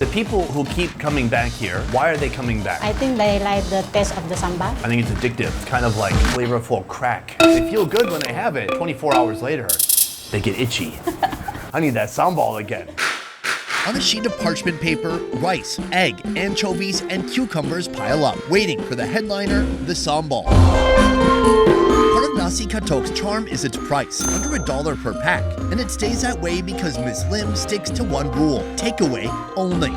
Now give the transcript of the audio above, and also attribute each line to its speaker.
Speaker 1: The people who keep coming back here, why are they coming back?
Speaker 2: I think they like the taste of the sambal.
Speaker 1: I think it's addictive. It's kind of like flavorful crack. They feel good when they have it. 24 hours later, they get itchy. I need that sambal again.
Speaker 3: On a sheet of parchment paper, rice, egg, anchovies, and cucumbers pile up, waiting for the headliner, the sambal. Part of Nasi Katok's charm is its price, under $1 per pack, and it stays that way because Ms. Lim sticks to one rule: takeaway only.